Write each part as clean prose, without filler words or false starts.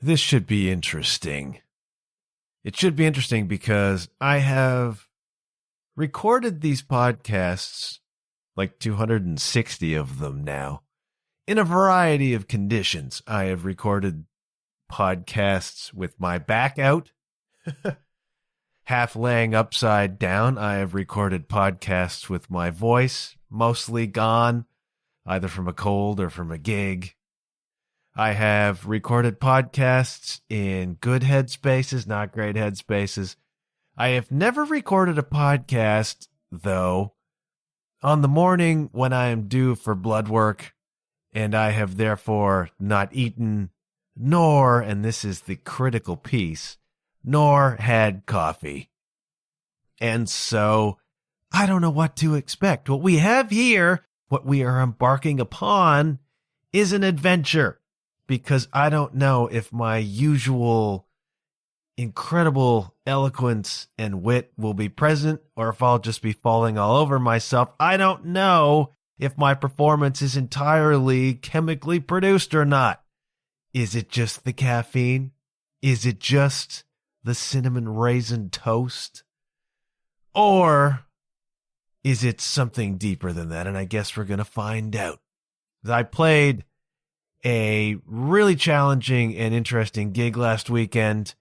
This should be interesting. It should be interesting because I have recorded these podcasts, like 260 of them now, in a variety of conditions. I have recorded podcasts with my back out, half laying upside down. I have recorded podcasts with my voice mostly gone, either from a cold or from a gig. I have recorded podcasts in good headspaces, not great headspaces. I have never recorded a podcast, though, on the morning when I am due for blood work, and I have therefore not eaten, nor, and this is the critical piece, nor had coffee. And so I don't know what to expect. What we have here, what we are embarking upon, is an adventure. Because I don't know if my usual incredible eloquence and wit will be present or if I'll just be falling all over myself. I don't know if my performance is entirely chemically produced or not. Is it just the caffeine? Is it just the cinnamon raisin toast? Or is it something deeper than that? And I guess we're going to find out. I played a really challenging and interesting gig last weekend,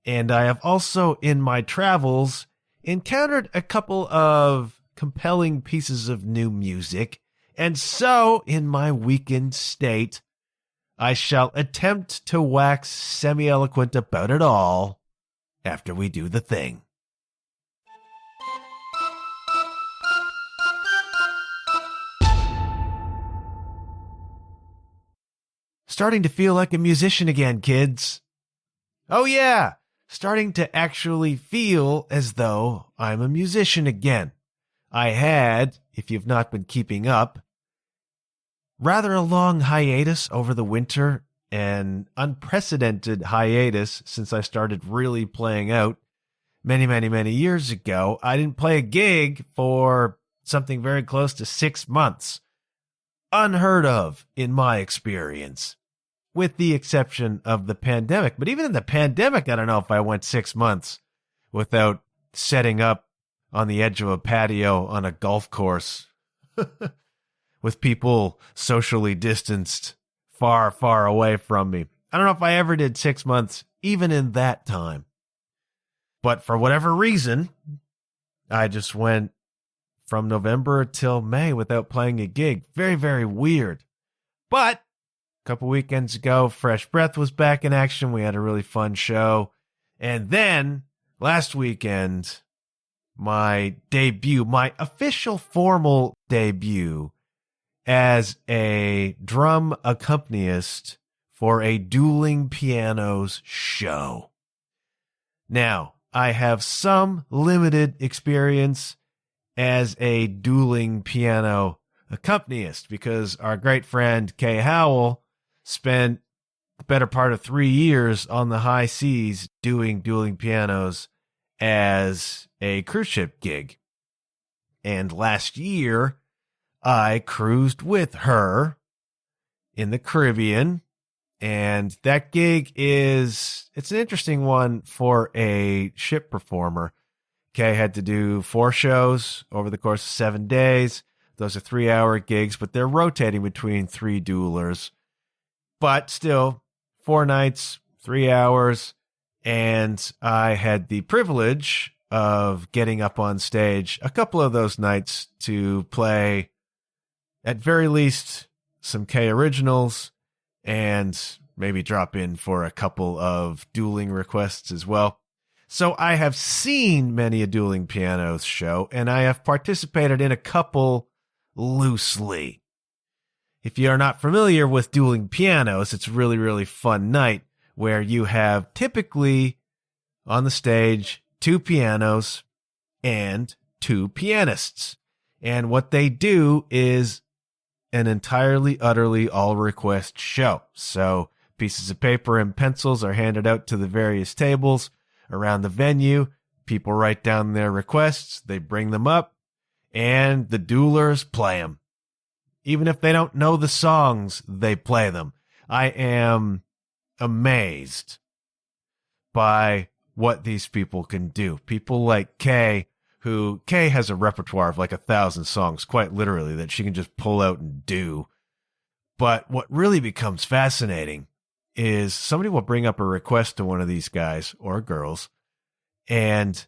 and I have also, in my travels, encountered a couple of compelling pieces of new music, and so, in my weekend state, I shall attempt to wax semi-eloquent about it all after we do the thing. Starting to feel like a musician again, kids. Oh yeah, starting to actually feel as though I'm a musician again. I had, if you've not been keeping up, rather a long hiatus over the winter, an unprecedented hiatus since I started really playing out many years ago. I didn't play a gig for something very close to 6 months. Unheard of in my experience, with the exception of the pandemic. But even in the pandemic, I don't know if I went 6 months without setting up on the edge of a patio on a golf course with people socially distanced far away from me. I don't know if I ever did 6 months, even in that time. But for whatever reason, I just went from November till May without playing a gig. Very weird. But a couple weekends ago, Fresh Breath was back in action. We had a really fun show. And then last weekend, my debut, my official formal debut as a drum accompanist for a dueling pianos show. Now, I have some limited experience as a dueling piano accompanist because our great friend Kay Howell spent the better part of 3 years on the high seas doing dueling pianos as a cruise ship gig. And last year, I cruised with her in the Caribbean. And that gig it's an interesting one for a ship performer. Kay had to do 4 shows over the course of 7 days. Those are 3-hour gigs, but they're rotating between 3 duelers. But still, 4 nights, 3 hours, and I had the privilege of getting up on stage a couple of those nights to play, at very least, some K originals, and maybe drop in for a couple of dueling requests as well. So I have seen many a dueling pianos show, and I have participated in a couple loosely. If you are not familiar with dueling pianos, it's a really fun night where you have typically on the stage 2 pianos and 2 pianists. And what they do is an entirely, utterly all-request show. So pieces of paper and pencils are handed out to the various tables around the venue. People write down their requests, they bring them up, and the duelers play them. Even if they don't know the songs, they play them. I am amazed by what these people can do. People like Kay, Kay has a repertoire of like 1,000 songs, quite literally, that she can just pull out and do. But what really becomes fascinating is somebody will bring up a request to one of these guys or girls, and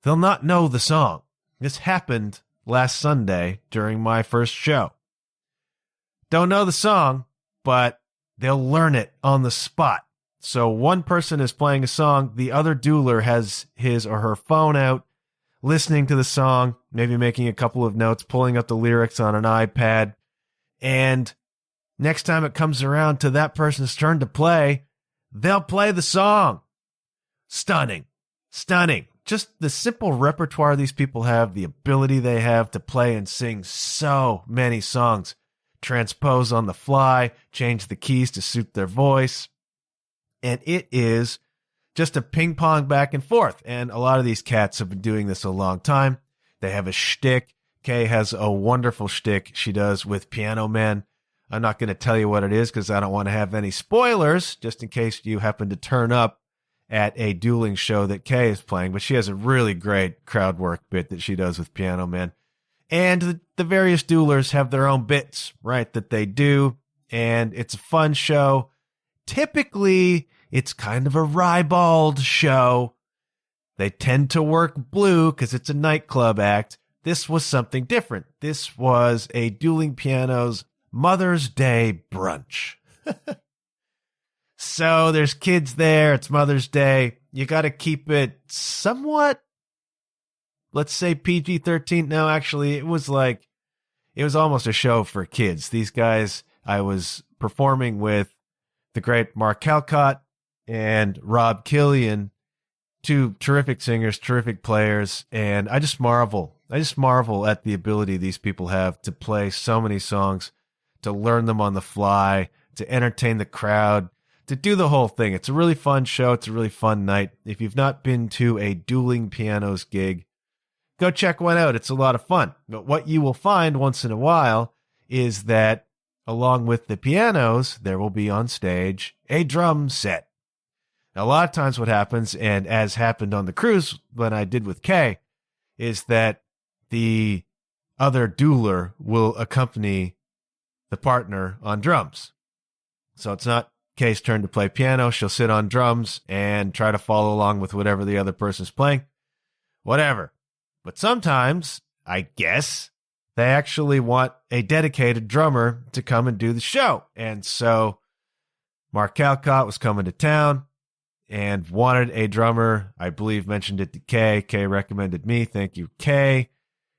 they'll not know the song. This happened last Sunday during my first show. Don't know the song, but they'll learn it on the spot. So one person is playing a song, the other dueler has his or her phone out, listening to the song, maybe making a couple of notes, pulling up the lyrics on an iPad, and next time it comes around to that person's turn to play, they'll play the song. Stunning. Stunning. Just the simple repertoire these people have, the ability they have to play and sing so many songs, transpose on the fly, change the keys to suit their voice. And it is just a ping pong back and forth. And a lot of these cats have been doing this a long time. They have a shtick. Kay has a wonderful shtick she does with Piano Man. I'm not going to tell you what it is because I don't want to have any spoilers, just in case you happen to turn up at a dueling show that Kay is playing. But she has a really great crowd work bit that she does with Piano Man. And the various duelers have their own bits, right, that they do. And it's a fun show. Typically, it's kind of a ribald show. They tend to work blue because it's a nightclub act. This was something different. This was a Dueling Pianos Mother's Day brunch. So there's kids there. It's Mother's Day. You got to keep it somewhat, let's say PG-13. No, actually, it was almost a show for kids. These guys, I was performing with the great Mark Calcott and Rob Killian, two terrific singers, terrific players, and I just marvel at the ability these people have to play so many songs, to learn them on the fly, to entertain the crowd, to do the whole thing. It's a really fun show. It's a really fun night. If you've not been to a Dueling Pianos gig, go check one out. It's a lot of fun. But what you will find once in a while is that along with the pianos, there will be on stage a drum set. Now, a lot of times what happens, and as happened on the cruise when I did with Kay, is that the other dueler will accompany the partner on drums. So it's not Kay's turn to play piano. She'll sit on drums and try to follow along with whatever the other person's playing. Whatever. But sometimes, I guess, they actually want a dedicated drummer to come and do the show. And so Mark Calcott was coming to town and wanted a drummer. I believe mentioned it to Kay. Kay recommended me. Thank you, Kay.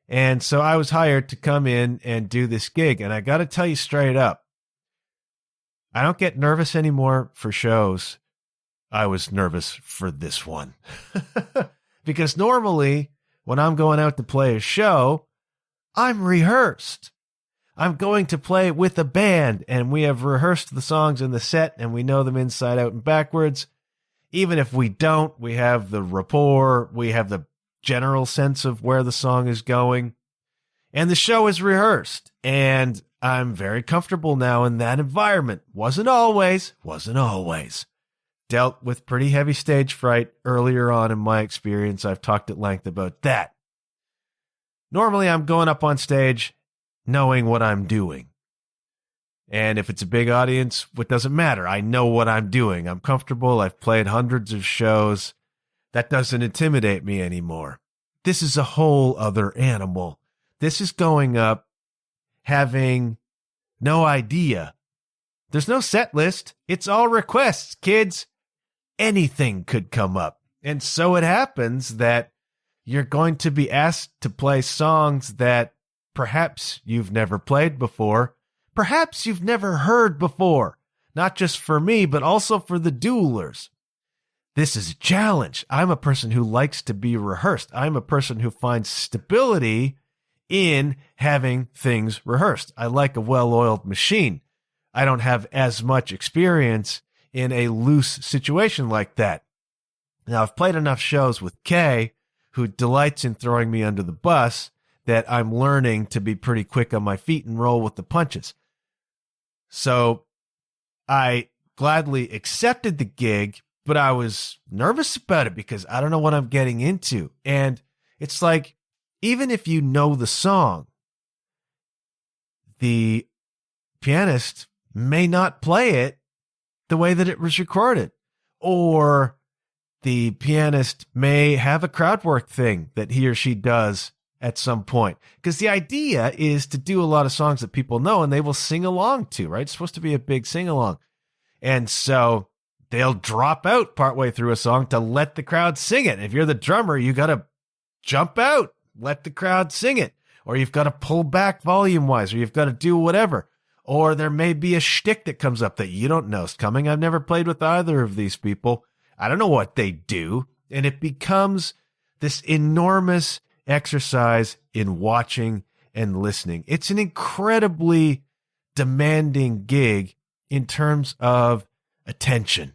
And so I was hired to come in and do this gig. And I got to tell you straight up, I don't get nervous anymore for shows. I was nervous for this one. Because normally when I'm going out to play a show, I'm rehearsed. I'm going to play with a band, and we have rehearsed the songs in the set, and we know them inside out and backwards. Even if we don't, we have the rapport, we have the general sense of where the song is going, and the show is rehearsed, and I'm very comfortable now in that environment. Wasn't always. Dealt with pretty heavy stage fright earlier on in my experience. I've talked at length about that. Normally, I'm going up on stage knowing what I'm doing. And if it's a big audience, it doesn't matter. I know what I'm doing. I'm comfortable. I've played hundreds of shows. That doesn't intimidate me anymore. This is a whole other animal. This is going up having no idea. There's no set list. It's all requests, kids. Anything could come up. And so it happens that you're going to be asked to play songs that perhaps you've never played before, perhaps you've never heard before, not just for me, but also for the duelers. This is a challenge. I'm a person who likes to be rehearsed. I'm a person who finds stability in having things rehearsed. I like a well-oiled machine. I don't have as much experience in a loose situation like that. Now, I've played enough shows with Kay, who delights in throwing me under the bus, that I'm learning to be pretty quick on my feet and roll with the punches. So I gladly accepted the gig, but I was nervous about it because I don't know what I'm getting into. And it's like, even if you know the song, the pianist may not play it the way that it was recorded, or the pianist may have a crowd work thing that he or she does at some point. Because the idea is to do a lot of songs that people know and they will sing along to, right? It's supposed to be a big sing along. And so they'll drop out partway through a song to let the crowd sing it. If you're the drummer, you got to jump out, let the crowd sing it, or you've got to pull back volume wise, or you've got to do whatever. Or there may be a shtick that comes up that you don't know is coming. I've never played with either of these people. I don't know what they do. And it becomes this enormous exercise in watching and listening. It's an incredibly demanding gig in terms of attention.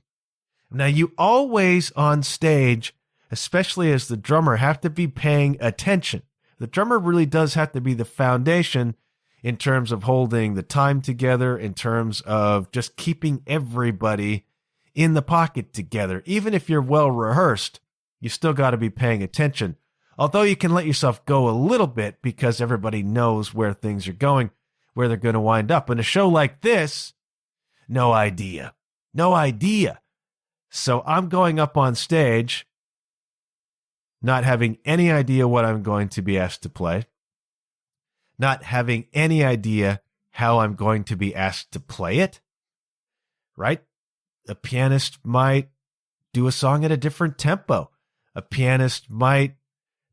Now, you always on stage, especially as the drummer, have to be paying attention. The drummer really does have to be the foundation in terms of holding the time together, in terms of just keeping everybody in the pocket together. Even if you're well rehearsed, you still got to be paying attention. Although you can let yourself go a little bit because everybody knows where things are going, where they're going to wind up. In a show like this, no idea. No idea. So I'm going up on stage, not having any idea what I'm going to be asked to play, not having any idea how I'm going to be asked to play it, right? A pianist might do a song at a different tempo. A pianist might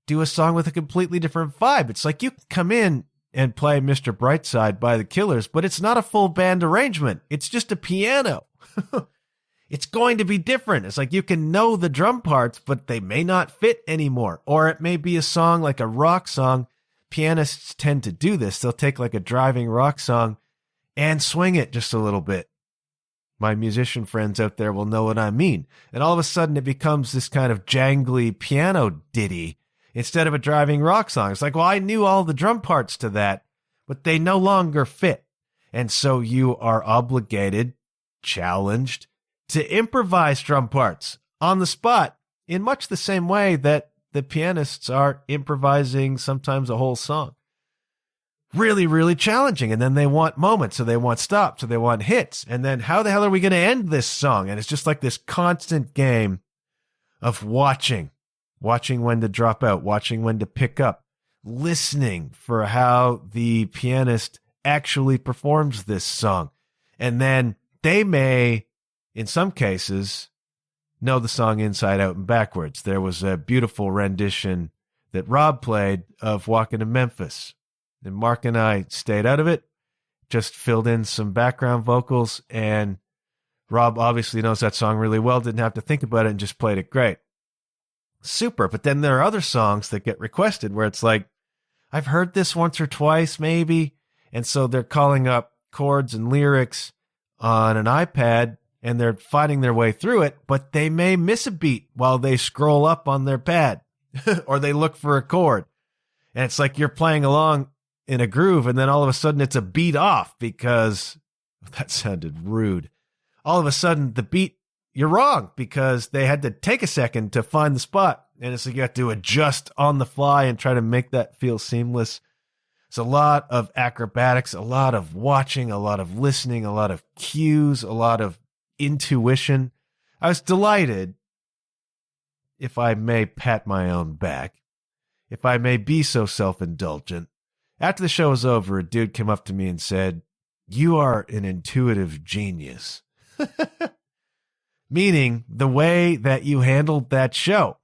do a song with a completely different vibe. It's like you can come in and play Mr. Brightside by the Killers, but it's not a full band arrangement. It's just a piano. It's going to be different. It's like you can know the drum parts, but they may not fit anymore. Or it may be a song like a rock song. Pianists tend to do this. They'll take like a driving rock song and swing it just a little bit. My musician friends out there will know what I mean. And all of a sudden it becomes this kind of jangly piano ditty instead of a driving rock song. It's like, well, I knew all the drum parts to that, but they no longer fit. And so you are obligated, challenged, to improvise drum parts on the spot in much the same way that the pianists are improvising sometimes a whole song. Really, really challenging. And then they want moments, so they want stops, so they want hits. And then how the hell are we going to end this song? And it's just like this constant game of watching when to drop out, watching when to pick up, listening for how the pianist actually performs this song. And then they may, in some cases, know the song inside out and backwards. There was a beautiful rendition that Rob played of Walking to Memphis. And Mark and I stayed out of it, just filled in some background vocals, and Rob obviously knows that song really well, didn't have to think about it, and just played it great. Super. But then there are other songs that get requested where it's like, I've heard this once or twice maybe, and so they're calling up chords and lyrics on an iPad, and they're finding their way through it, but they may miss a beat while they scroll up on their pad, or they look for a chord. And it's like you're playing along in a groove, and then all of a sudden it's a beat off because that sounded rude. All of a sudden the beat, you're wrong because they had to take a second to find the spot. And it's like you have to adjust on the fly and try to make that feel seamless. It's a lot of acrobatics, a lot of watching, a lot of listening, a lot of cues, a lot of intuition. I was delighted, if I may pat my own back, if I may be so self-indulgent. After the show was over, a dude came up to me and said, "You are an intuitive genius." Meaning the way that you handled that show,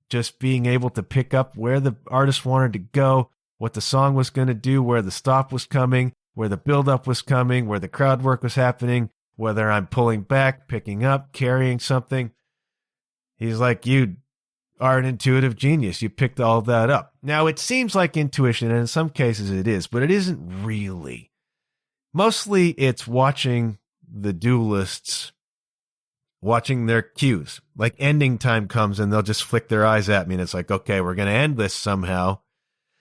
just being able to pick up where the artist wanted to go, what the song was going to do, where the stop was coming, where the build-up was coming, where the crowd work was happening, whether I'm pulling back, picking up, carrying something. He's like, you are an intuitive genius. You picked all that up. Now, it seems like intuition, and in some cases it is, but it isn't really. Mostly it's watching the duelists, watching their cues. Like ending time comes and they'll just flick their eyes at me, and it's like, okay, we're going to end this somehow.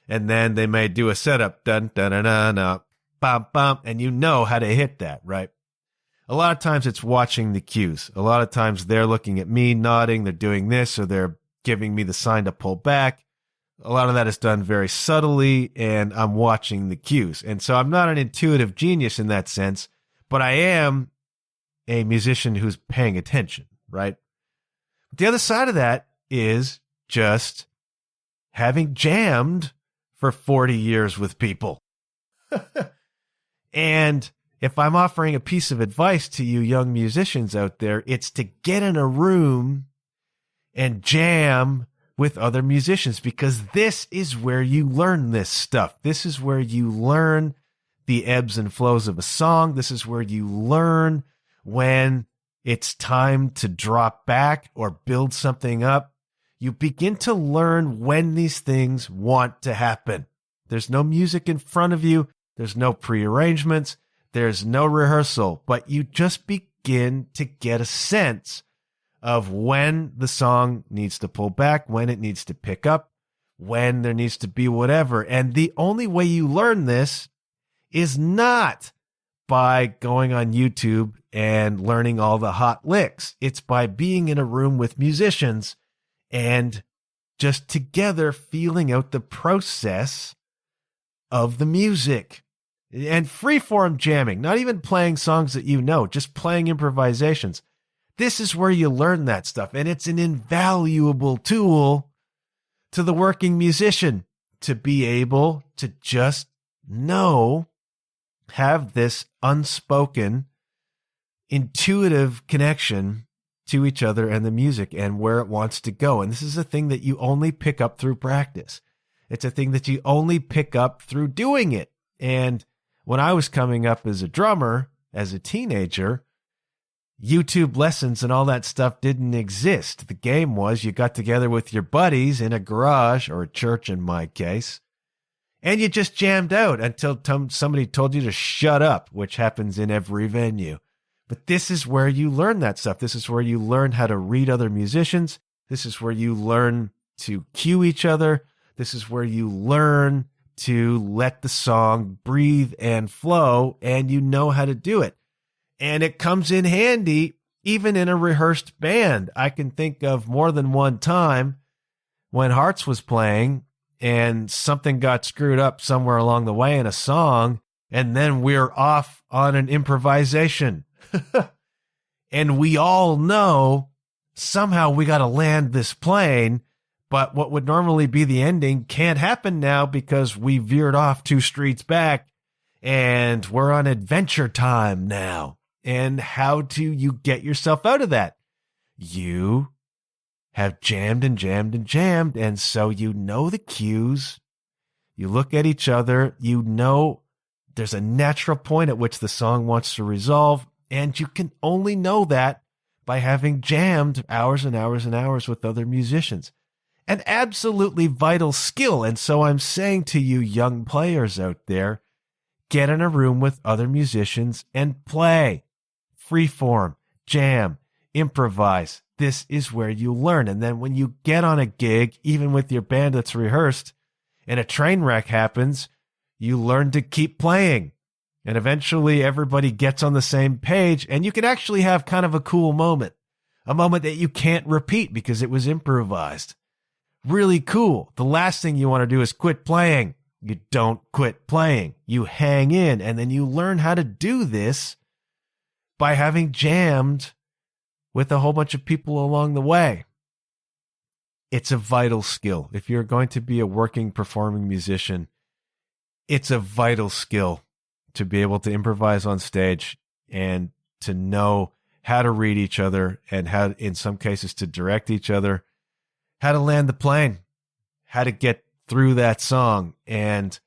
And then they may do a setup, dun, dun, dun, dun, dun, bum, bum, and you know how to hit that, right? A lot of times it's watching the cues. A lot of times they're looking at me, nodding, they're doing this, or they're giving me the sign to pull back. A lot of that is done very subtly, and I'm watching the cues. And so I'm not an intuitive genius in that sense, but I am a musician who's paying attention, right? The other side of that is just having jammed for 40 years with people. And if I'm offering a piece of advice to you young musicians out there, it's to get in a room and jam with other musicians, because this is where you learn this stuff. This is where you learn the ebbs and flows of a song. This is where you learn when it's time to drop back or build something up. You begin to learn when these things want to happen. There's no music in front of you. There's no prearrangements. There's no rehearsal, but you just begin to get a sense of when the song needs to pull back, when it needs to pick up, when there needs to be whatever. And the only way you learn this is not by going on YouTube and learning all the hot licks. It's by being in a room with musicians and just together feeling out the process of the music. And freeform jamming, not even playing songs that you know, just playing improvisations. This is where you learn that stuff, and it's an invaluable tool to the working musician to be able to just know, have this unspoken, intuitive connection to each other and the music and where it wants to go. And this is a thing that you only pick up through practice. It's a thing that you only pick up through doing it. And when I was coming up as a drummer, as a teenager, YouTube lessons and all that stuff didn't exist. The game was you got together with your buddies in a garage or a church in my case, and you just jammed out until somebody told you to shut up, which happens in every venue. But this is where you learn that stuff. This is where you learn how to read other musicians. This is where you learn to cue each other. This is where you learn to let the song breathe and flow, and you know how to do it. And it comes in handy even in a rehearsed band. I can think of more than one time when Hearts was playing and something got screwed up somewhere along the way in a song, and then we're off on an improvisation. And we all know somehow we got to land this plane, but what would normally be the ending can't happen now because we veered off 2 streets back and we're on adventure time now. And how do you get yourself out of that? You have jammed and jammed and jammed, and so you know the cues. You look at each other. You know there's a natural point at which the song wants to resolve, and you can only know that by having jammed hours and hours and hours with other musicians. An absolutely vital skill. And so I'm saying to you young players out there, get in a room with other musicians and play. Freeform, jam, improvise. This is where you learn. And then when you get on a gig, even with your band that's rehearsed, and a train wreck happens, you learn to keep playing. And eventually everybody gets on the same page, and you can actually have kind of a cool moment. A moment that you can't repeat because it was improvised. Really cool. The last thing you want to do is quit playing. You don't quit playing. You hang in, and then you learn how to do this by having jammed with a whole bunch of people along the way. It's a vital skill. If you're going to be a working, performing musician, it's a vital skill to be able to improvise on stage and to know how to read each other and how, in some cases, to direct each other, how to land the plane, how to get through that song. And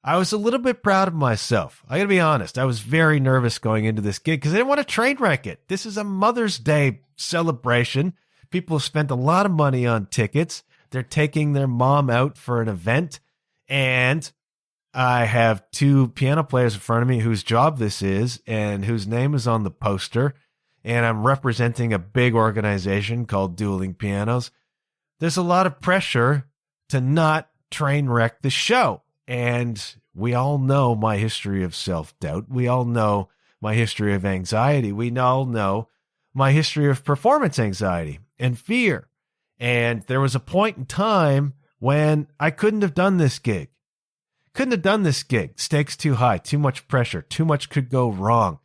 I was a little bit proud of myself. I gotta be honest. I was very nervous going into this gig because I didn't want to train wreck it. This is a Mother's Day celebration. People have spent a lot of money on tickets. They're taking their mom out for an event. And I have 2 piano players in front of me whose job this is and whose name is on the poster. And I'm representing a big organization called Dueling Pianos. There's a lot of pressure to not train wreck the show. And we all know my history of self-doubt. We all know my history of anxiety. We all know my history of performance anxiety and fear. And there was a point in time when I couldn't have done this gig. Stakes too high, too much pressure, too much could go wrong.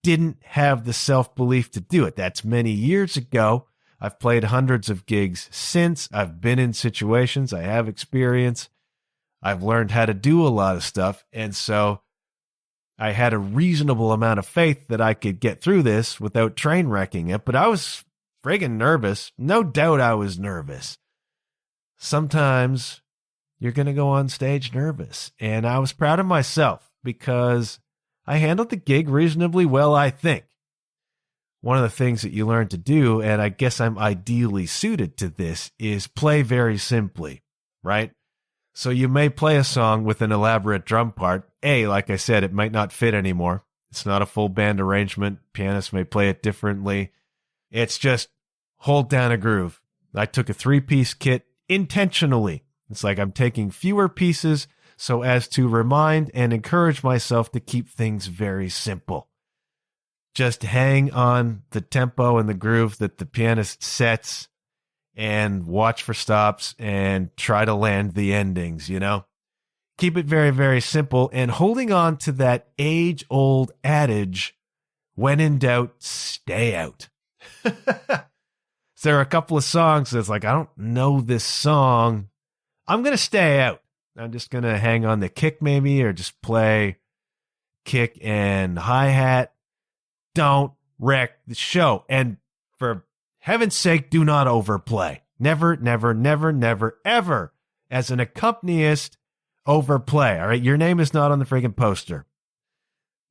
Didn't have the self-belief to do it. That's many years ago. I've played hundreds of gigs since. I've been in situations. I have experience. I've learned how to do a lot of stuff. And so I had a reasonable amount of faith that I could get through this without train wrecking it. But I was friggin' nervous. No doubt I was nervous. Sometimes you're going to go on stage nervous. And I was proud of myself because I handled the gig reasonably well, I think. One of the things that you learn to do, and I guess I'm ideally suited to this, is play very simply, right? So you may play a song with an elaborate drum part. Like I said, it might not fit anymore. It's not a full band arrangement. Pianists may play it differently. It's just hold down a groove. I took a 3-piece kit intentionally. It's like I'm taking fewer pieces so as to remind and encourage myself to keep things very simple. Just hang on the tempo and the groove that the pianist sets and watch for stops and try to land the endings, you know? Keep it very, very simple and holding on to that age-old adage, when in doubt, stay out. There are a couple of songs that's like, I don't know this song. I'm going to stay out. I'm just going to hang on the kick maybe or just play kick and hi-hat. Don't wreck the show. And for heaven's sake, do not overplay. Never, never, never, never, ever, as an accompanist, overplay. All right? Your name is not on the friggin' poster.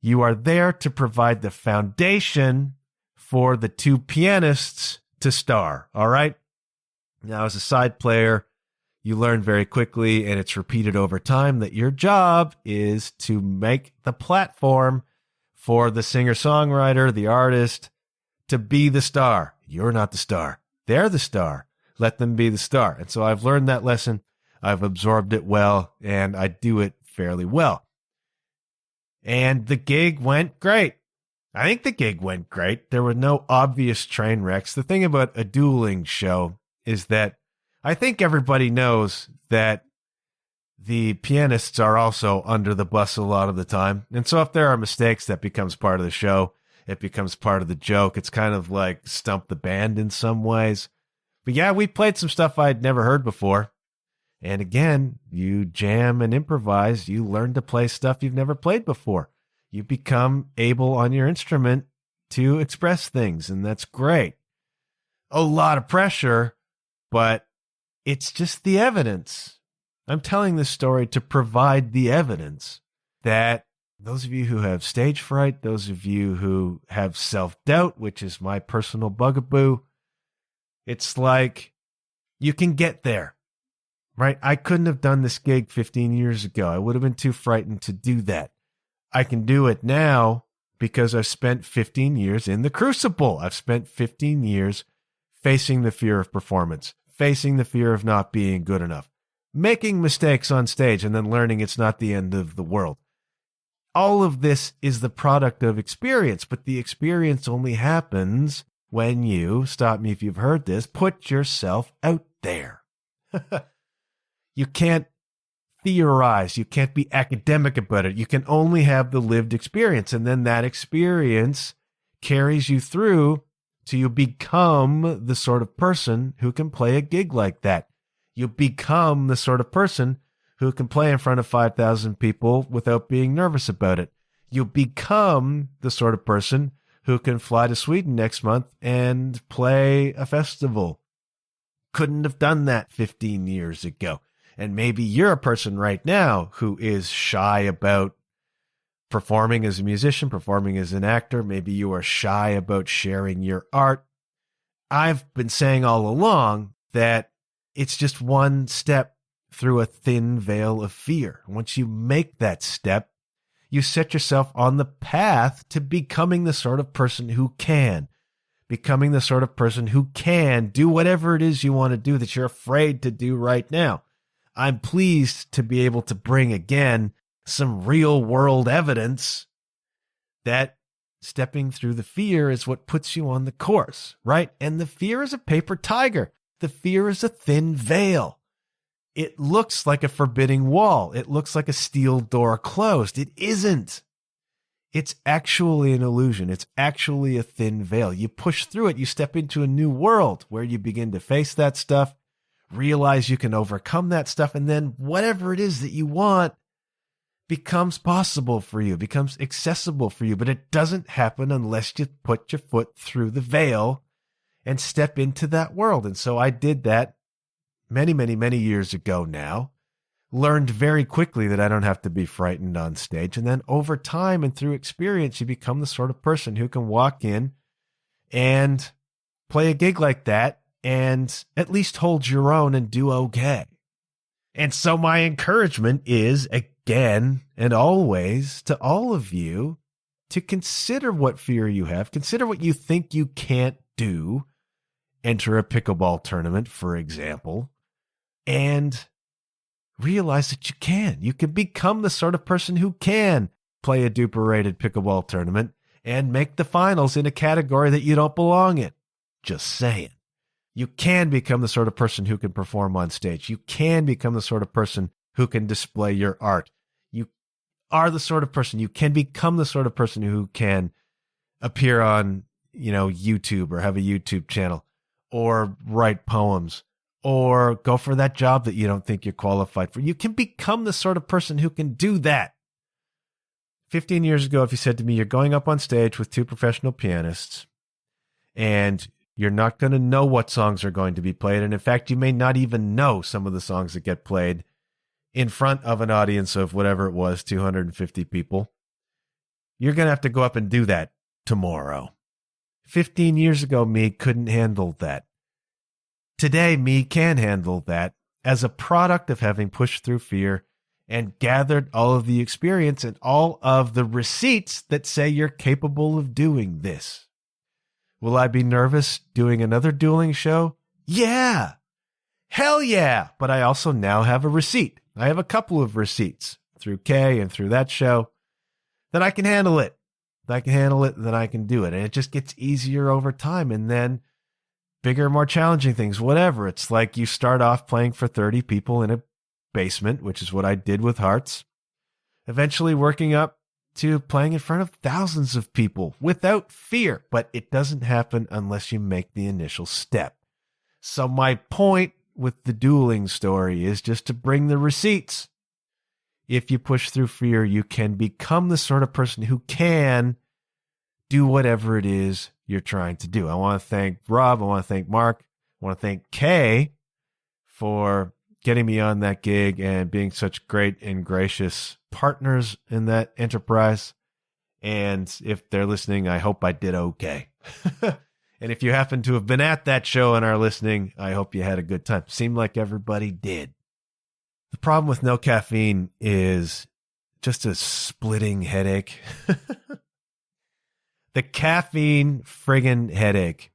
You are there to provide the foundation for the two pianists to star. All right? Now, as a side player, you learn very quickly, and it's repeated over time, that your job is to make the platform for the singer-songwriter, the artist, to be the star. You're not the star. They're the star. Let them be the star. And so I've learned that lesson. I've absorbed it well, and I do it fairly well. And the gig went great. I think the gig went great. There were no obvious train wrecks. The thing about a dueling show is that I think everybody knows that the pianists are also under the bus a lot of the time. And so if there are mistakes, that becomes part of the show. It becomes part of the joke. It's kind of like stump the band in some ways. But yeah, we played some stuff I'd never heard before. And again, you jam and improvise. You learn to play stuff you've never played before. You become able on your instrument to express things, and that's great. A lot of pressure, but it's just the evidence. I'm telling this story to provide the evidence that those of you who have stage fright, those of you who have self-doubt, which is my personal bugaboo, it's like you can get there, right? I couldn't have done this gig 15 years ago. I would have been too frightened to do that. I can do it now because I've spent 15 years in the crucible. I've spent 15 years facing the fear of performance, facing the fear of not being good enough, making mistakes on stage and then learning it's not the end of the world. All of this is the product of experience, but the experience only happens when you, stop me if you've heard this, put yourself out there. You can't theorize. You can't be academic about it. You can only have the lived experience, and then that experience carries you through till you become the sort of person who can play a gig like that. You become the sort of person who can play in front of 5,000 people without being nervous about it. You become the sort of person who can fly to Sweden next month and play a festival. Couldn't have done that 15 years ago. And maybe you're a person right now who is shy about performing as a musician, performing as an actor. Maybe you are shy about sharing your art. I've been saying all along that it's just one step through a thin veil of fear. Once you make that step, you set yourself on the path to becoming the sort of person who can. Becoming the sort of person who can do whatever it is you want to do that you're afraid to do right now. I'm pleased to be able to bring again some real world evidence that Stepping through the fear is what puts you on the course, right? And the fear is a paper tiger. The fear is a thin veil. It looks like a forbidding wall. It looks like a steel door closed. It isn't. It's actually an illusion. It's actually a thin veil. You push through it. You step into a new world where you begin to face that stuff, realize you can overcome that stuff, and then whatever it is that you want becomes possible for you, becomes accessible for you. But it doesn't happen unless you put your foot through the veil and step into that world. And so I did that many, many, many years ago now. Learned very quickly that I don't have to be frightened on stage. And then over time and through experience, you become the sort of person who can walk in and play a gig like that and at least hold your own and do okay. And so my encouragement is, again and always, to all of you to consider what fear you have. Consider what you think you can't do. Enter a pickleball tournament, for example, and realize that you can. You can become the sort of person who can play a duper-rated pickleball tournament and make the finals in a category that you don't belong in. Just saying. You can become the sort of person who can perform on stage. You can become the sort of person who can display your art. You are the sort of person, you can become the sort of person who can appear on, YouTube or have a YouTube channel or write poems or go for that job that you don't think you're qualified for. You can become the sort of person who can do that. 15 years ago, if you said to me, you're going up on stage with two professional pianists and you're not going to know what songs are going to be played. And in fact, you may not even know some of the songs that get played in front of an audience of whatever it was, 250 people. You're going to have to go up and do that tomorrow. 15 years ago, me couldn't handle that. Today, me can handle that as a product of having pushed through fear and gathered all of the experience and all of the receipts that say you're capable of doing this. Will I be nervous doing another dueling show? Yeah. Hell yeah. But I also now have a receipt. I have a couple of receipts through Kay and through that show that I can handle it. That I can handle it, then I can do it. And it just gets easier over time. And then bigger, more challenging things, whatever. It's like you start off playing for 30 people in a basement, which is what I did with Hearts, eventually working up to playing in front of thousands of people without fear. But it doesn't happen unless you make the initial step. So my point with the dueling story is just to bring the receipts. If you push through fear, you can become the sort of person who can do whatever it is you're trying to do. I want to thank Rob. I want to thank Mark. I want to thank Kay for getting me on that gig and being such great and gracious partners in that enterprise. And if they're listening, I hope I did okay. And if you happen to have been at that show and are listening, I hope you had a good time. Seemed like everybody did. The problem with no caffeine is just a splitting headache. The caffeine friggin' headache.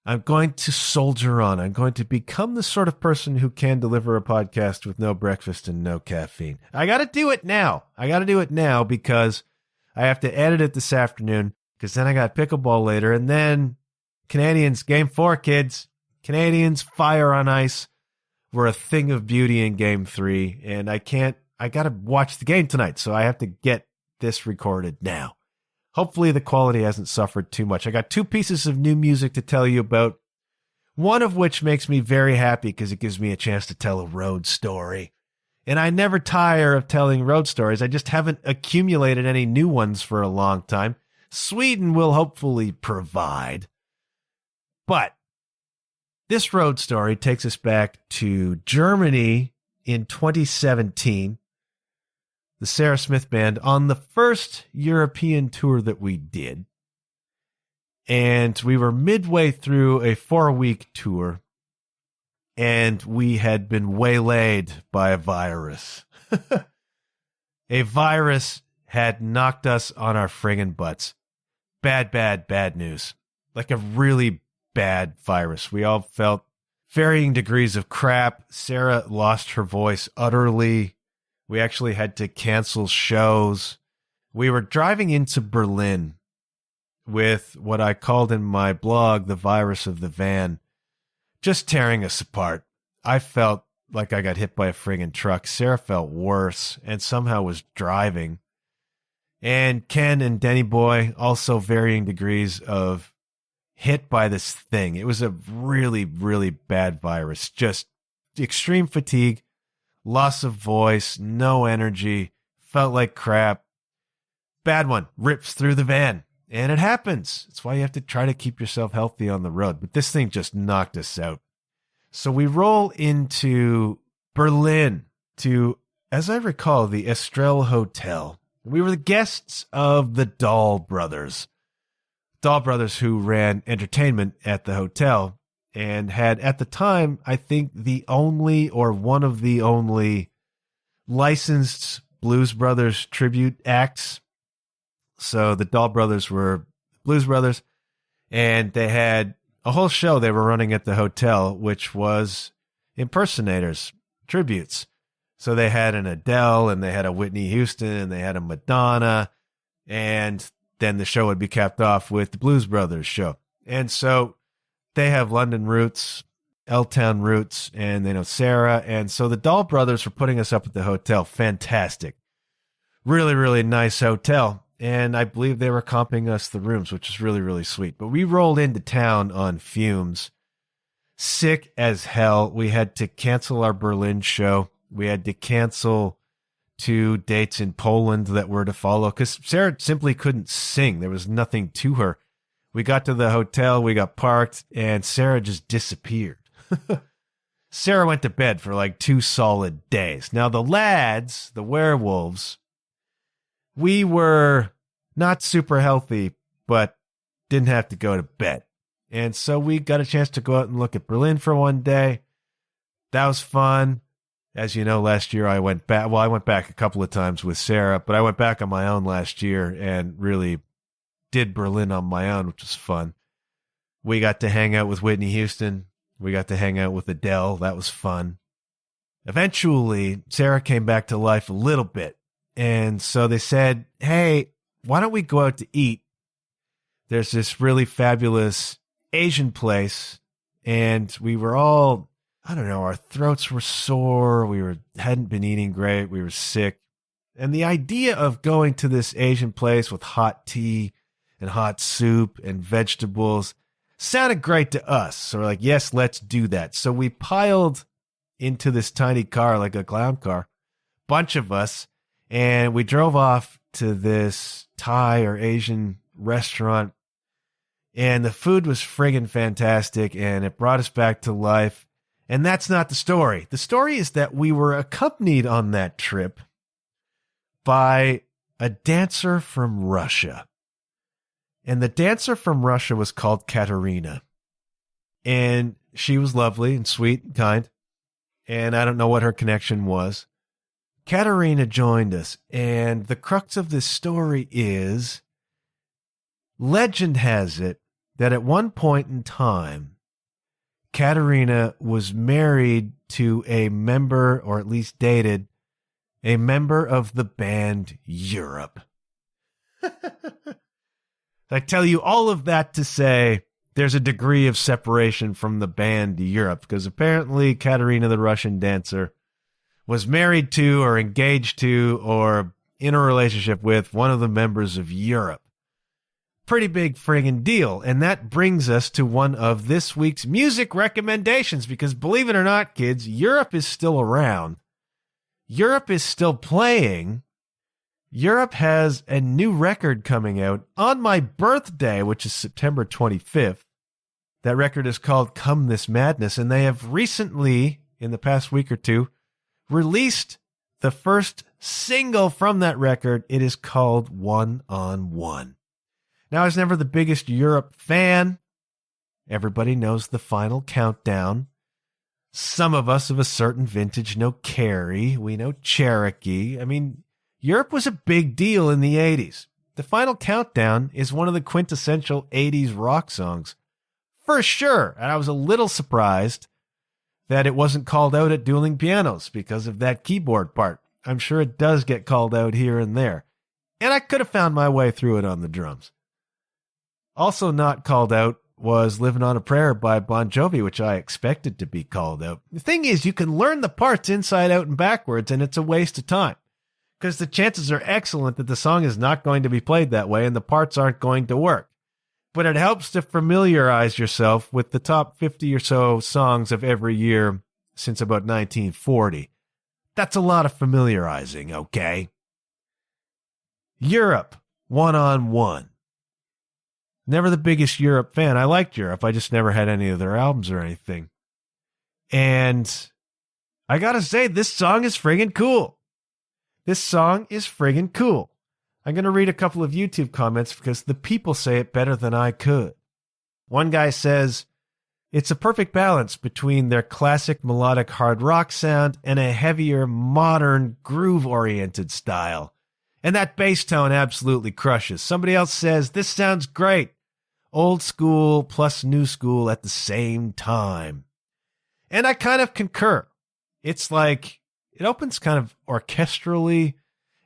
I'm going to soldier on. I'm going to become the sort of person who can deliver a podcast with no breakfast and no caffeine. I got to do it now. I got to do it now because I have to edit it this afternoon because then I got pickleball later. And then Canadians, game 4, kids. Canadians, fire on ice. Were a thing of beauty in game 3. And I got to watch the game tonight. So I have to get this recorded now. Hopefully the quality hasn't suffered too much. I got 2 pieces of new music to tell you about, one of which makes me very happy because it gives me a chance to tell a road story. And I never tire of telling road stories. I just haven't accumulated any new ones for a long time. Sweden will hopefully provide. But this road story takes us back to Germany in 2017. The Sarah Smith Band on the first European tour that we did. And we were midway through a 4-week tour. And we had been waylaid by a virus. A virus had knocked us on our friggin' butts. Bad, bad, bad news. Like a really bad virus. We all felt varying degrees of crap. Sarah lost her voice utterly. We actually had to cancel shows. We were driving into Berlin with what I called in my blog the virus of the van, just tearing us apart. I felt like I got hit by a friggin' truck. Sarah felt worse and somehow was driving. And Ken and Denny Boy, also varying degrees of hit by this thing. It was a really, really bad virus. Just extreme fatigue, loss of voice, no energy, felt like crap. Bad one, rips through the van. And it happens. That's why you have to try to keep yourself healthy on the road. But this thing just knocked us out. So we roll into Berlin to, as I recall, the Estrella Hotel. We were the guests of the Dahl brothers. Dahl brothers who ran entertainment at the hotel and had, at the time, I think the only or one of the only licensed Blues Brothers tribute acts. So the Dahl brothers were Blues Brothers, and they had a whole show they were running at the hotel, which was impersonators, tributes. So they had an Adele, and they had a Whitney Houston, and they had a Madonna, and then the show would be capped off with the Blues Brothers show. And so they have London roots, L-Town roots, and they know Sarah. And so the Dahl brothers were putting us up at the hotel. Fantastic. Really, really nice hotel. And I believe they were comping us the rooms, which is really, really sweet. But we rolled into town on fumes. Sick as hell. We had to cancel our Berlin show. We had to cancel 2 dates in Poland that were to follow because Sarah simply couldn't sing. There was nothing to her. We got to the hotel, we got parked, and Sarah just disappeared. Sarah went to bed for like 2 solid days. Now the lads, the werewolves, we were not super healthy, but didn't have to go to bed. And so we got a chance to go out and look at Berlin for one day. That was fun. As you know, last year I went back. Well, I went back a couple of times with Sarah, but I went back on my own last year and really did Berlin on my own, which was fun. We got to hang out with Whitney Houston. We got to hang out with Adele. That was fun. Eventually, Sarah came back to life a little bit. And so they said, hey, why don't we go out to eat? There's this really fabulous Asian place. And we were all, I don't know, our throats were sore. Hadn't been eating great. We were sick. And the idea of going to this Asian place with hot tea and hot soup and vegetables sounded great to us. So we're like, yes, let's do that. So we piled into this tiny car, like a clown car, bunch of us, and we drove off to this Thai or Asian restaurant. And the food was friggin' fantastic, and it brought us back to life. And that's not the story. The story is that we were accompanied on that trip by a dancer from Russia. And the dancer from Russia was called Katerina. And she was lovely and sweet and kind. And I don't know what her connection was. Katerina joined us. And the crux of this story is, legend has it that at one point in time, Katerina was married to a member, or at least dated, a member of the band Europe. I tell you all of that to say there's a degree of separation from the band Europe, because apparently Katerina, the Russian dancer, was married to or engaged to or in a relationship with one of the members of Europe. Pretty big friggin' deal. And that brings us to one of this week's music recommendations, because believe it or not, kids, Europe is still around. Europe is still playing. Europe has a new record coming out on my birthday, which is September 25th. That record is called Come This Madness, and they have recently, in the past week or two, released the first single from that record. It is called One on One. Now, I was never the biggest Europe fan. Everybody knows the Final Countdown. Some of us of a certain vintage know Carrie. We know Cherokee. I mean, Europe was a big deal in the 80s. The Final Countdown is one of the quintessential 80s rock songs, for sure. And I was a little surprised that it wasn't called out at Dueling Pianos because of that keyboard part. I'm sure it does get called out here and there. And I could have found my way through it on the drums. Also not called out was Living on a Prayer by Bon Jovi, which I expected to be called out. The thing is, you can learn the parts inside out and backwards, and it's a waste of time. Because the chances are excellent that the song is not going to be played that way and the parts aren't going to work. But it helps to familiarize yourself with the top 50 or so songs of every year since about 1940. That's a lot of familiarizing, okay? Europe, One on One. Never the biggest Europe fan. I liked Europe. I just never had any of their albums or anything. And I gotta say, this song is friggin' cool. This song is friggin' cool. I'm going to read a couple of YouTube comments because the people say it better than I could. One guy says, it's a perfect balance between their classic melodic hard rock sound and a heavier, modern, groove-oriented style. And that bass tone absolutely crushes. Somebody else says, this sounds great. Old school plus new school at the same time. And I kind of concur. It's like, it opens kind of orchestrally,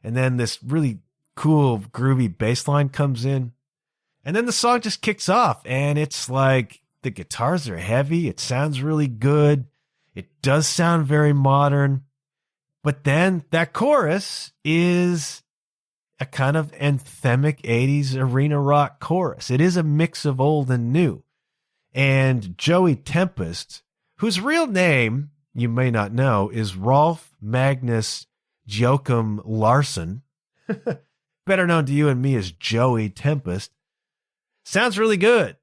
and then this really cool, groovy bass line comes in. And then the song just kicks off, and it's like the guitars are heavy. It sounds really good. It does sound very modern. But then that chorus is a kind of anthemic 80s arena rock chorus. It is a mix of old and new. And Joey Tempest, whose real name you may not know, is Rolf Magnus Joachim Larsson, better known to you and me as Joey Tempest, sounds really good.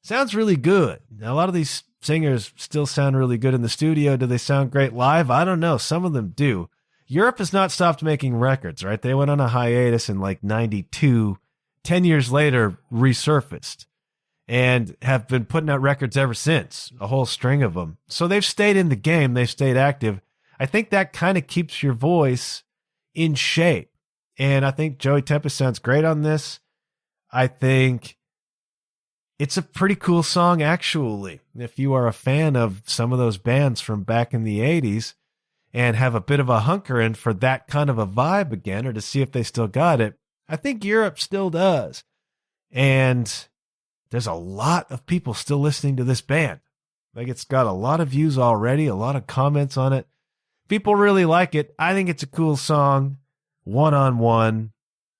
Sounds really good. Now, a lot of these singers still sound really good in the studio. Do they sound great live? I don't know. Some of them do. Europe has not stopped making records, right? They went on a hiatus in like 92, 10 years later, resurfaced, and have been putting out records ever since, a whole string of them. So they've stayed in the game. They've stayed active. I think that kind of keeps your voice in shape. And I think Joey Tempest sounds great on this. I think it's a pretty cool song, actually. If you are a fan of some of those bands from back in the 80s and have a bit of a hunkering for that kind of a vibe again, or to see if they still got it, I think Europe still does. And there's a lot of people still listening to this band. Like, it's got a lot of views already, a lot of comments on it. People really like it. I think it's a cool song. One on One,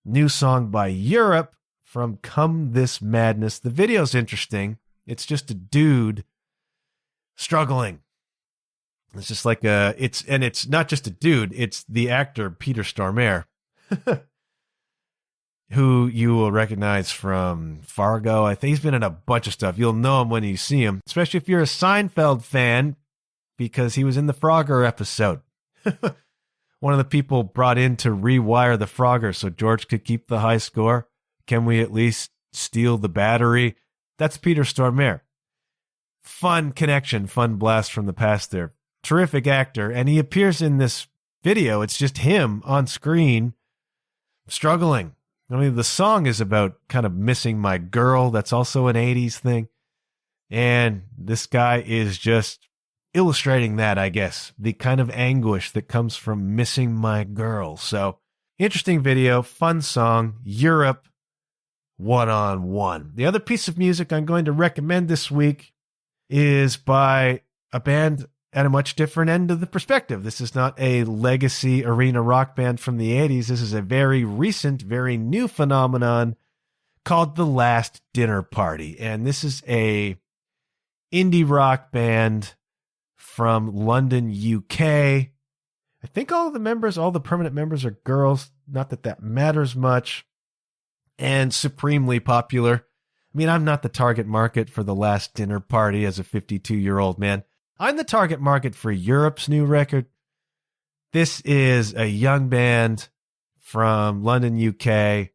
new song by Europe from Come This Madness. The video's interesting. It's just a dude struggling. It's just like and it's not just a dude, it's the actor Peter Stormare, who you will recognize from Fargo. I think he's been in a bunch of stuff. You'll know him when you see him, especially if you're a Seinfeld fan, because he was in the Frogger episode. One of the people brought in to rewire the Frogger so George could keep the high score. Can we at least steal the battery? That's Peter Stormare. Fun connection, fun blast from the past there. Terrific actor, and he appears in this video. It's just him on screen struggling. I mean, the song is about kind of missing my girl. That's also an 80s thing. And this guy is just illustrating that, I guess, the kind of anguish that comes from missing my girl. So, interesting video, fun song, Europe, One on One. The other piece of music I'm going to recommend this week is by a band at a much different end of the perspective. This is not a legacy arena rock band from the 80s. This is a very recent, very new phenomenon called The Last Dinner Party. And this is a indie rock band from London, UK. I think all the permanent members are girls. Not that that matters much. And supremely popular. I mean, I'm not the target market for The Last Dinner Party as a 52-year-old man. I'm the target market for Europe's new record. This is a young band from London, UK,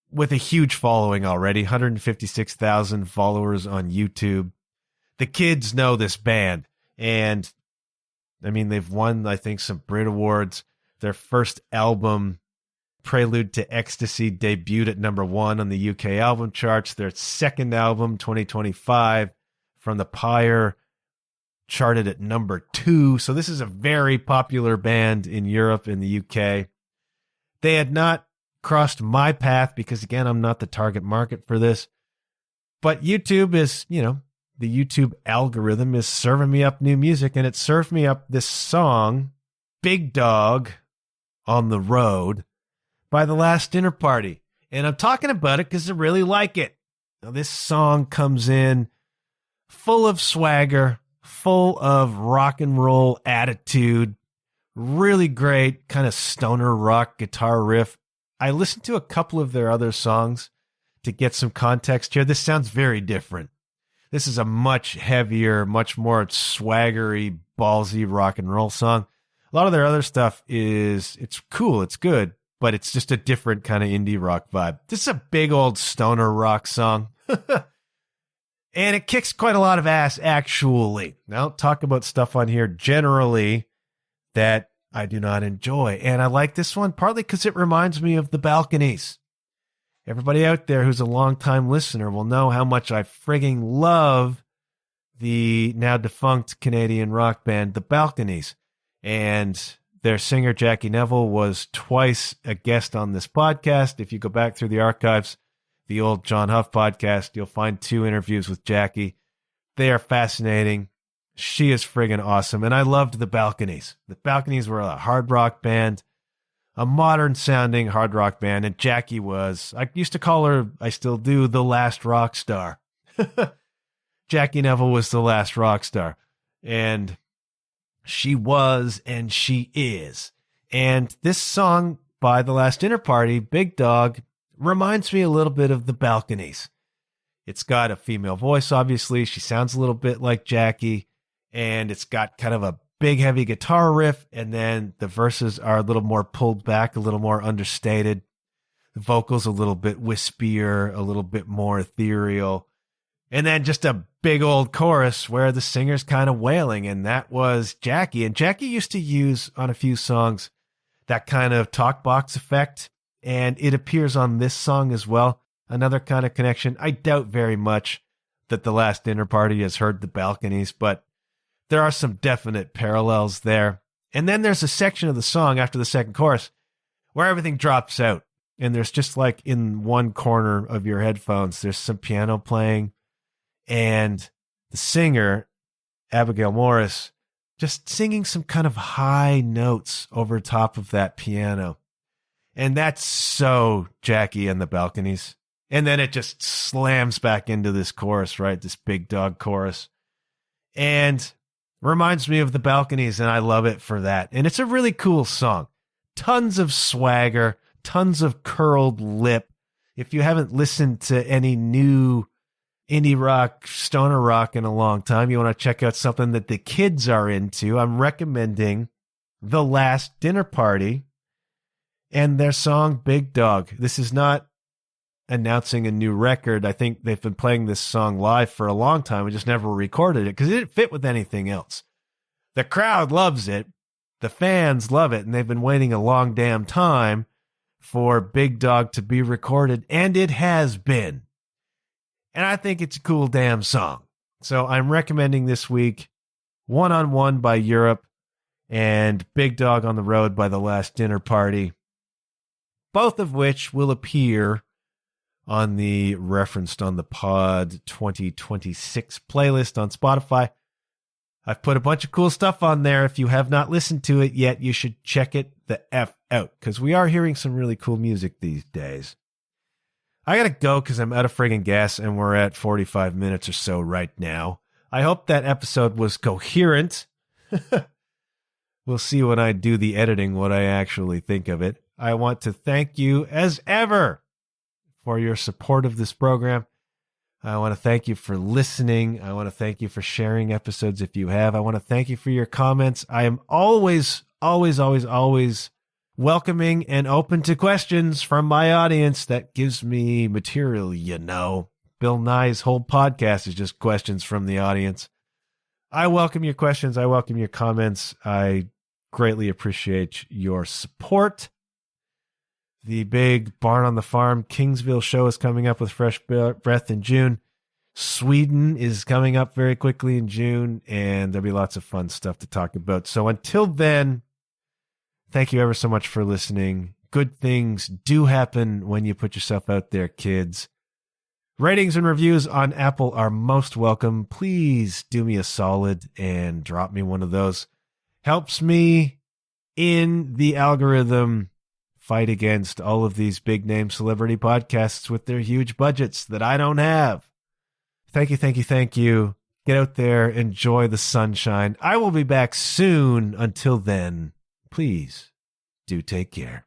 with a huge following already, 156,000 followers on YouTube. The kids know this band, and I mean, they've won, I think, some Brit Awards. Their first album, Prelude to Ecstasy, debuted at #1 on the UK album charts. Their second album, 2025, From the Pyre, charted at #2. So this is a very popular band in Europe and the UK. They had not crossed my path because, again, I'm not the target market for this. But YouTube is, the YouTube algorithm is serving me up new music, and it served me up this song, Big Dog on the Road by The Last Dinner Party. And I'm talking about it because I really like it. Now, this song comes in full of swagger, full of rock and roll attitude, really great kind of stoner rock guitar riff. I listened to a couple of their other songs to get some context here. This sounds very different. This is a much heavier, much more swaggery, ballsy rock and roll song. A lot of their other stuff it's cool, it's good, but it's just a different kind of indie rock vibe. This is a big old stoner rock song. And it kicks quite a lot of ass, actually. Now, I'll talk about stuff on here generally that I do not enjoy. And I like this one partly because it reminds me of the Balconies. Everybody out there who's a longtime listener will know how much I frigging love the now defunct Canadian rock band, the Balconies. And their singer, Jackie Neville, was twice a guest on this podcast. If you go back through the archives, the old John Huff podcast, you'll find 2 interviews with Jackie. They are fascinating. She is friggin' awesome. And I loved the Balconies. The Balconies were a hard rock band, a modern sounding hard rock band. And Jackie was, I used to call her, I still do, the last rock star. Jackie Neville was the last rock star. And she was, and she is. And this song by The Last Dinner Party, Big Dog, reminds me a little bit of the Balconies. It's got a female voice, obviously. She sounds a little bit like Jackie. And it's got kind of a big, heavy guitar riff. And then the verses are a little more pulled back, a little more understated. The vocals a little bit wispier, a little bit more ethereal. And then just a big old chorus where the singer's kind of wailing. And that was Jackie. And Jackie used to use on a few songs that kind of talk box effect. And it appears on this song as well. Another kind of connection. I doubt very much that The Last Dinner Party has heard the Balconies, but there are some definite parallels there. And then there's a section of the song after the second chorus where everything drops out. And there's just like in one corner of your headphones, there's some piano playing. And the singer, Abigail Morris, just singing some kind of high notes over top of that piano. And that's so Jackie and the Balconies. And then it just slams back into this chorus, right? This Big Dog chorus. And reminds me of the Balconies, and I love it for that. And it's a really cool song. Tons of swagger, tons of curled lip. If you haven't listened to any new indie rock, stoner rock in a long time, you want to check out something that the kids are into, I'm recommending The Last Dinner Party and their song Big Dog. This is not announcing a new record. I think they've been playing this song live for a long time. We just never recorded it because it didn't fit with anything else. The crowd loves it. The fans love it. And they've been waiting a long damn time for Big Dog to be recorded. And it has been. And I think it's a cool damn song. So I'm recommending this week One on One by Europe and Big Dog on the Road by The Last Dinner Party, both of which will appear on the Referenced on the Pod 2026 playlist on Spotify. I've put a bunch of cool stuff on there. If you have not listened to it yet, you should check it the F out because we are hearing some really cool music these days. I gotta go because I'm out of friggin' gas and we're at 45 minutes or so right now. I hope that episode was coherent. We'll see when I do the editing what I actually think of it. I want to thank you as ever for your support of this program. I want to thank you for listening. I want to thank you for sharing episodes if you have. I want to thank you for your comments. I am always welcoming and open to questions from my audience. That gives me material, you know. Bill Nye's whole podcast is just questions from the audience. I welcome your questions. I welcome your comments. I greatly appreciate your support. The big Barn on the Farm Kingsville show is coming up with Fresh Breath in June. Sweden is coming up very quickly in June, and there'll be lots of fun stuff to talk about. So until then, thank you ever so much for listening. Good things do happen when you put yourself out there, kids. Ratings and reviews on Apple are most welcome. Please do me a solid and drop me one of those. Helps me in the algorithm fight against all of these big name celebrity podcasts with their huge budgets that I don't have. Thank you, thank you, thank you. Get out there, enjoy the sunshine. I will be back soon. Until then, please do take care.